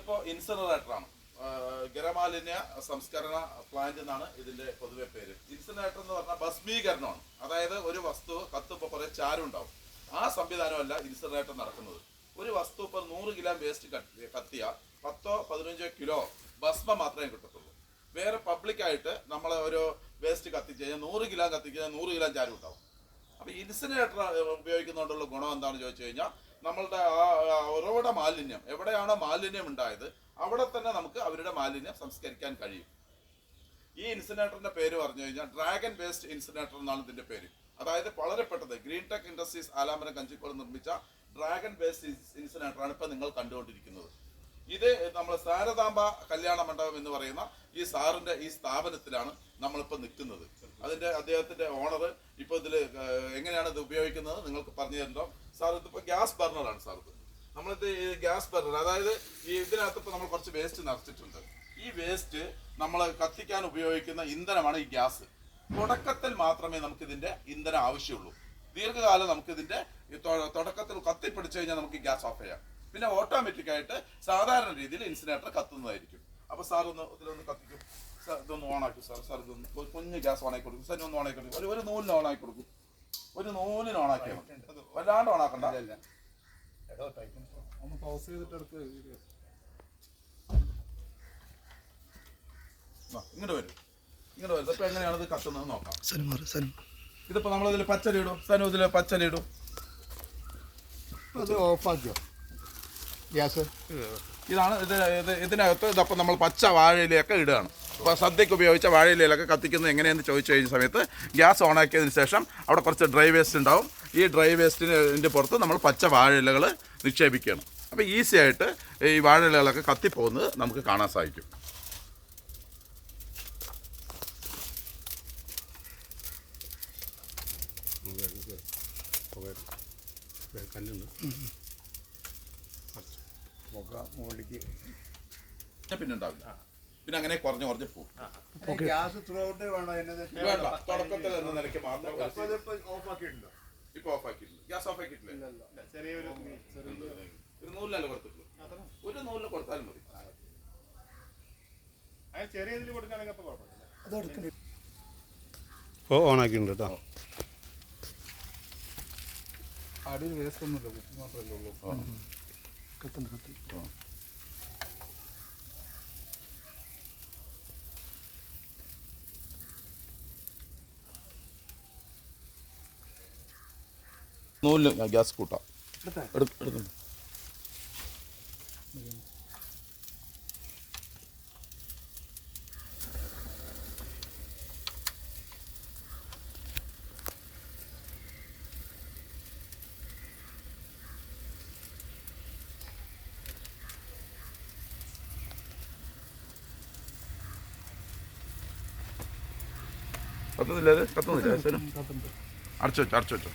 ഇതിപ്പോ ഇൻസിനറേറ്ററാണ്. ഖരമാലിന്യ സംസ്കരണ പ്ലാന്റ് എന്നാണ് ഇതിന്റെ പൊതുവെ പേര്. ഇൻസിനറേറ്റർ എന്ന് പറഞ്ഞാൽ ഭസ്മീകരണമാണ്. അതായത് ഒരു വസ്തു കത്തുമ്പോൾ കുറെ ചാരുണ്ടാവും. ആ സംവിധാനമല്ല ഇൻസിനറേറ്റർ നടക്കുന്നത്. ഒരു വസ്തു ഇപ്പോൾ 100 കിലോ വേസ്റ്റ് കത്തിയ 10-15 കിലോ ഭസ്മം മാത്രമേ കിട്ടത്തുള്ളൂ. വേറെ പബ്ലിക്കായിട്ട് നമ്മൾ ഒരു വേസ്റ്റ് കത്തിച്ച് കഴിഞ്ഞാൽ 100 കിലോ കത്തിച്ചാൽ 100 കിലോ ചാരം ഉണ്ടാവും. അപ്പോൾ ഇൻസിനറേറ്റർ ഉപയോഗിക്കുന്നതുകൊണ്ടുള്ള ഗുണം എന്താണെന്ന് ചോദിച്ചു കഴിഞ്ഞാൽ നമ്മളുടെ ഉറവിട മാലിന്യം എവിടെയാണോ മാലിന്യം ഉണ്ടായത് അവിടെ തന്നെ നമുക്ക് അവരുടെ മാലിന്യം സംസ്കരിക്കാൻ കഴിയും. ഈ ഇൻസിനറേറ്ററിന്റെ പേര് പറഞ്ഞു കഴിഞ്ഞാൽ ഡ്രാഗൺ വേസ്റ്റ് ഇൻസിനറേറ്റർ എന്നാണ് ഇതിന്റെ പേര്. അതായത് വളരെ പെട്ടത് green tech industries Alamaram Kanjikode നിർമ്മിച്ച ഡ്രാഗൺ വേസ്റ്റ് ഇൻസിനറേറ്ററാണ് ഇപ്പൊ നിങ്ങൾ കണ്ടുകൊണ്ടിരിക്കുന്നത്. ഇത് നമ്മൾ സാരതാംബ കല്യാണ മണ്ഡപം എന്ന് പറയുന്ന ഈ സാറിന്റെ ഈ സ്ഥാപനത്തിലാണ് നമ്മളിപ്പോൾ നിൽക്കുന്നത്. അതിന്റെ അദ്ദേഹത്തിന്റെ ഓണർ ഇപ്പോൾ ഇതിൽ എങ്ങനെയാണ് ഇത് ഉപയോഗിക്കുന്നത് നിങ്ങൾക്ക് പറഞ്ഞു തരുന്നുണ്ടോ? സാർ ഇതിപ്പോൾ ഗ്യാസ് ബർണറാണ്. സാർ ഇത് നമ്മളിത് ഈ ഗ്യാസ് ബർണർ, അതായത് ഈ ഇതിനകത്ത് ഇപ്പോൾ നമ്മൾ കുറച്ച് വേസ്റ്റ് നിറച്ചിട്ടുണ്ട്. ഈ വേസ്റ്റ് നമ്മൾ കത്തിക്കാൻ ഉപയോഗിക്കുന്ന ഇന്ധനമാണ് ഈ ഗ്യാസ്. തുടക്കത്തിൽ മാത്രമേ നമുക്ക് ഇതിന്റെ ഇന്ധനം ആവശ്യമുള്ളൂ. ദീർഘകാലം നമുക്ക് ഇതിന്റെ തുടക്കത്തിൽ കത്തിപ്പിടിച്ചു കഴിഞ്ഞാൽ നമുക്ക് ഗ്യാസ് ഓഫ് ചെയ്യാം. പിന്നെ ഓട്ടോമാറ്റിക് ആയിട്ട് സാധാരണ രീതിയിൽ ഇൻസിനറേറ്റർ കത്തുന്നതായിരിക്കും. അപ്പൊ സാർ ഇതിലൊന്ന് കത്തിക്കും. ഇതൊന്ന് ഓണാക്കും സാർ. സാർ ഇതൊന്ന് കുഞ്ഞ് ഗ്യാസ് ഓണാക്കി കൊടുക്കും. സാർ ഒന്ന് ഓണാക്കി കൊടുക്കും. ഒരു നൂലിന് ഓണാക്കി കൊടുക്കും. ഒരു നൂലിന് ഓണാക്കിയാൽ വല്ലാണ്ട് ഓണാക്കണ്ട. ഒന്ന് പൗസ് ചെയ്തിട്ട് എടുത്ത് ഇങ്ങോട്ട് വരും. ഇപ്പൊ എങ്ങനെയാണ് ഇത് കത്തുന്നത് നോക്കാം. ഇതിപ്പോ നമ്മളിതിൽ പച്ചരി ഇടും. സനു ഇതിൽ പച്ചരി ഇടും. അത് ഓഫാക്കിയോ ഗ്യാസ്? ഇതാണ് ഇതിനകത്ത് ഇതപ്പോൾ നമ്മൾ പച്ച വാഴയിലയൊക്കെ ഇടുകയാണ്. അപ്പോൾ സദ്യക്ക് ഉപയോഗിച്ച വാഴയിലയൊക്കെ കത്തിക്കുന്നത് എങ്ങനെയെന്ന് ചോദിച്ചു കഴിഞ്ഞ സമയത്ത് ഗ്യാസ് ഓണാക്കിയതിന് ശേഷം അവിടെ കുറച്ച് ഡ്രൈ വേസ്റ്റ് ഉണ്ടാവും. ഈ ഡ്രൈ വേസ്റ്റിൻ്റെ പുറത്ത് നമ്മൾ പച്ച വാഴയിലകൾ നിക്ഷേപിക്കുകയാണ്. അപ്പോൾ ഈസി ആയിട്ട് ഈ വാഴയിലകളൊക്കെ കത്തിപ്പോകുന്നത് നമുക്ക് കാണാൻ സാധിക്കും. പിന്നെ ഉണ്ടാവില്ല. പിന്നെ അങ്ങനെ കുറഞ്ഞ് പോകും. വേണ്ട, തുടക്കത്തിൽ എന്ന നിലയ്ക്ക് മാത്രം. ഇപ്പൊ ഓഫ് ആക്കിയിട്ടില്ല. ഗ്യാസ് ഓഫ് ആക്കിയിട്ടില്ല. ഒരു നൂലിലല്ല കൊടുത്തിട്ടുള്ളൂ. ഒരു നൂലിൽ കൊടുത്താലും മതി. ഓണാക്കിയിട്ടുണ്ട് കേട്ടോ. അടിയിൽ വേസ്റ്റ് ഒന്നുമില്ല, കുപ്പി മാത്രമല്ലേ ഉള്ളൂ. നൂലിൽ ഗ്യാസ് കൂട്ടാം. എടുക്കുന്നു. കത്തുന്നില്ല. അത് കത്തുന്നില്ല. അടച്ചു വെച്ചോ.